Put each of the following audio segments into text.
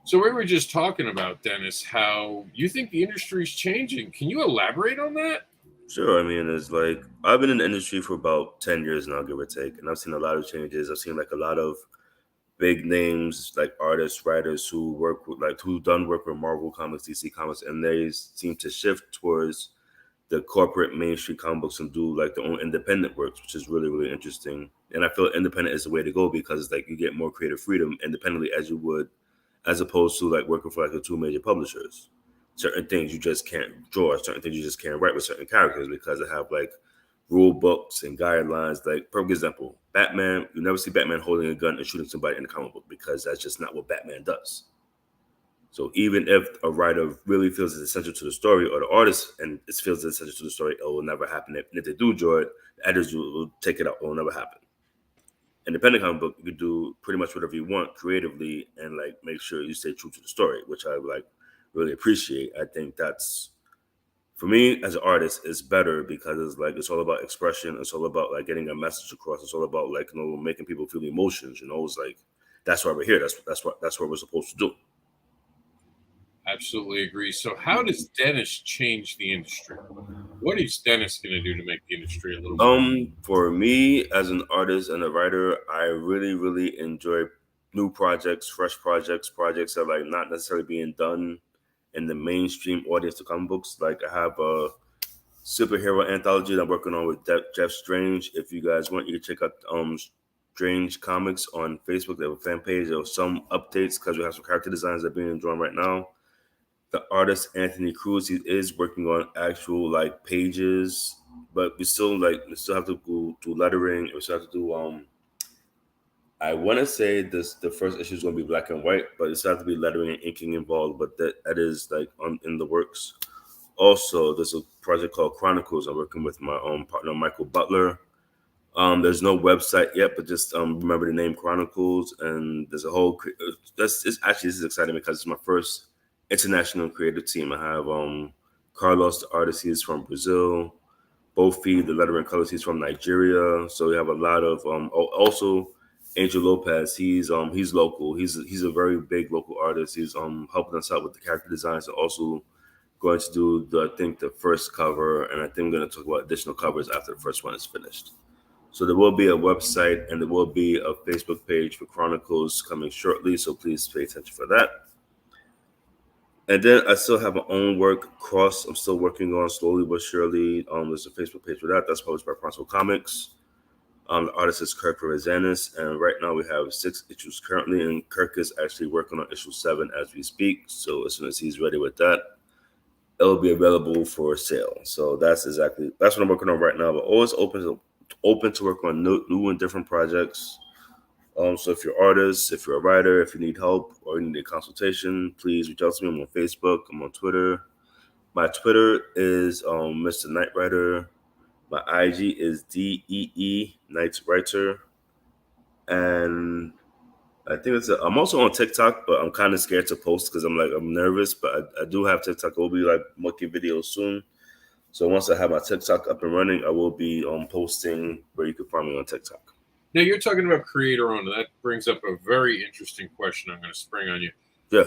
So we were just talking about, Dennis, how you think the industry is changing. Can you elaborate on that? Sure. I mean, it's like I've been in the industry for about 10 years now, give or take, and I've seen a lot of changes. I've seen like a lot of big names, like artists, writers who work with, like, who done work with Marvel Comics, DC Comics, and they seem to shift towards the corporate mainstream comic books and do like their own independent works, which is really, really interesting. And I feel independent is the way to go because like you get more creative freedom independently as you would, as opposed to like working for like the two major publishers. Certain things you just can't draw, certain things you just can't write with certain characters because they have like rule books and guidelines. Like, for example, Batman, you never see Batman holding a gun and shooting somebody in the comic book because that's just not what Batman does. So even if a writer really feels it's essential to the story, or the artist and it feels it's essential to the story, it will never happen. If they do draw it, the editors will take it out. It will never happen. Independent comic book, you can do pretty much whatever you want creatively and like make sure you stay true to the story, which I like really appreciate. I think that's, for me as an artist, it's better because it's like it's all about expression. It's all about like getting a message across. It's all about like, making people feel emotions. It's like that's why we're here. That's what we're supposed to do. Absolutely agree. So, how does Dennis change the industry? What is Dennis going to do to make the industry a little more? For me as an artist and a writer, I really, really enjoy new projects, fresh projects, projects that like not necessarily being done in the mainstream audience to comic books. Like I have a superhero anthology that I'm working on with Jeff Strange. If you guys want, you can check out Strange Comics on Facebook. They have a fan page. There are some updates because we have some character designs that are being drawn right now. The artist Anthony Cruz, he is working on actual like pages, but we still have to go do lettering. We still have to do I want to say this the first issue is going to be black and white, but it still have to be lettering and inking involved. But that is like on in the works. Also, there's a project called Chronicles. I'm working with my partner Michael Butler. There's no website yet, but just remember the name Chronicles, and there's a whole. That's it's actually this is exciting because it's my first international creative team. I have Carlos, the artist, he's from Brazil. Bofi, the letter and colors, he's from Nigeria. So we have a lot of also Angel Lopez. He's local. He's a very big local artist. He's helping us out with the character designs and also going to do I think the first cover, and I think we're going to talk about additional covers after the first one is finished. So there will be a website and there will be a Facebook page for Chronicles coming shortly. So please pay attention for that. And then I still have my own work, Cross. I'm still working on slowly but surely. There's a Facebook page for that. That's published by Pronto Comics. The artist is Kirk Perezanis, and right now we have 6 issues currently, and Kirk is actually working on issue 7 as we speak. So as soon as he's ready with that, it'll be available for sale. So that's what I'm working on right now. But always open to work on new and different projects. So if you're artists, if you're a writer, if you need help or you need a consultation, please reach out to me. I'm on Facebook. I'm on Twitter. My Twitter is Mr. Night Writer. My IG is DEE Night Writer. And I think I'm also on TikTok, but I'm kind of scared to post because I'm nervous. But I do have TikTok. I will be like making videos soon. So once I have my TikTok up and running, I will be posting where you can find me on TikTok. Now, you're talking about creator owned. That brings up a very interesting question I'm going to spring on you. Yeah.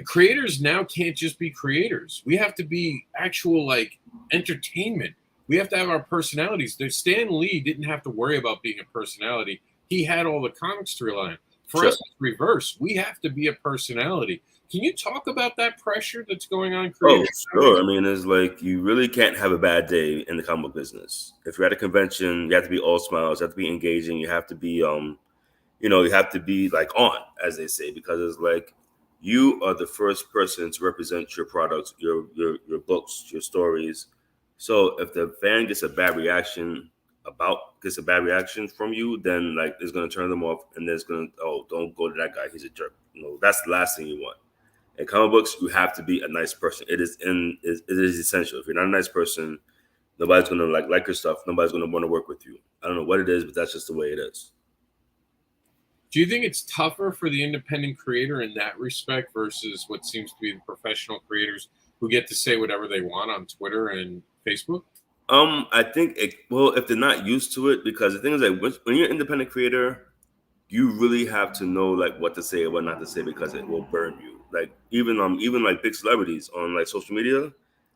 Creators now can't just be creators. We have to be actual like entertainment. We have to have our personalities. Stan Lee didn't have to worry about being a personality. He had all the comics to rely on. For Sure. us, it's reverse. We have to be a personality. Can you talk about that pressure that's going on Oh, creators sure. I nowadays? mean, it's like you really can't have a bad day in the comic book business. If you're at a convention, you have to be all smiles. You have to be engaging. You have to be, you have to be like on, as they say, because it's like you are the first person to represent your products, your books, your stories. So if the fan gets a bad reaction from you, then like it's gonna turn them off, and there's gonna don't go to that guy. He's a jerk. That's the last thing you want. In comic books, you have to be a nice person. It is essential. If you're not a nice person, nobody's gonna like your stuff. Nobody's gonna want to work with you. I don't know what it is, but that's just the way it is. Do you think it's tougher for the independent creator in that respect versus what seems to be the professional creators who get to say whatever they want on Twitter and Facebook? I think if they're not used to it, because the thing is like when you're an independent creator, you really have to know like what to say and what not to say because it will burn you. Like even like big celebrities on like social media,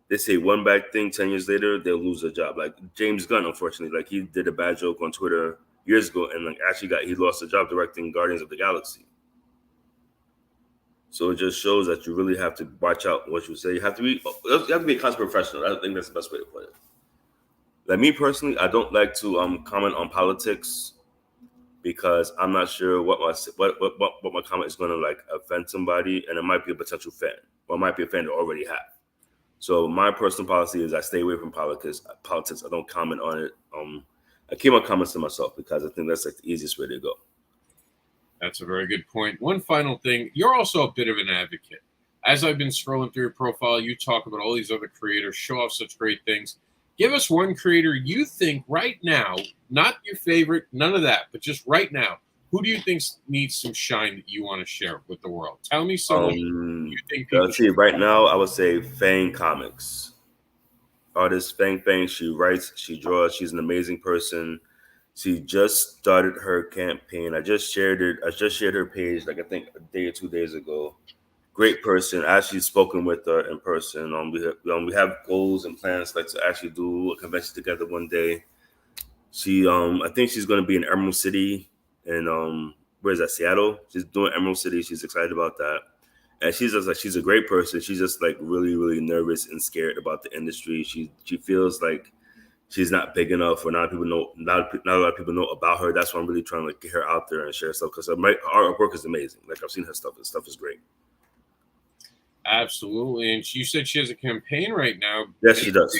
they say one bad thing 10 years later they'll lose their job. Like James Gunn, unfortunately, like he did a bad joke on Twitter years ago and like actually he lost a job directing Guardians of the Galaxy. So it just shows that you really have to watch out what you say. You have to be a constant professional. I think that's the best way to put it. Like me personally, I don't like to comment on politics because I'm not sure what my comment is going to like offend somebody, and it might be a potential fan, or it might be a fan that already have. So my personal policy is I stay away from politics. I don't comment on it. I keep my comments to myself because I think that's like the easiest way to go. That's a very good point. One final thing, you're also a bit of an advocate. As I've been scrolling through your profile, you talk about all these other creators, show off such great things. Give us one creator you think right now, not your favorite, none of that, but just right now, who do you think needs some shine that you want to share with the world? Tell me someone you think people Let's see. Right now, I would say Fang Comics. Artist Fang Fang. She writes, she draws. She's an amazing person. She just started her campaign. I just shared it. I just shared her page, like I think a day or 2 days ago. Great person. I actually spoken with her in person. We have goals and plans like to actually do a convention together one day. She I think she's going to be in Emerald City and where is that, Seattle? She's doing Emerald City. She's excited about that. And she's just like, she's a great person. She's just like really, really nervous and scared about the industry. She feels like she's not big enough, or not a lot of people know about her. That's why I'm really trying to get her out there and share stuff because her work is amazing. Like I've seen her stuff. Her stuff is great. Absolutely. And you said she has a campaign right now. Yes, she does.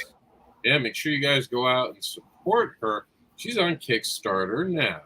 Yeah, make sure you guys go out and support her. She's on Kickstarter now.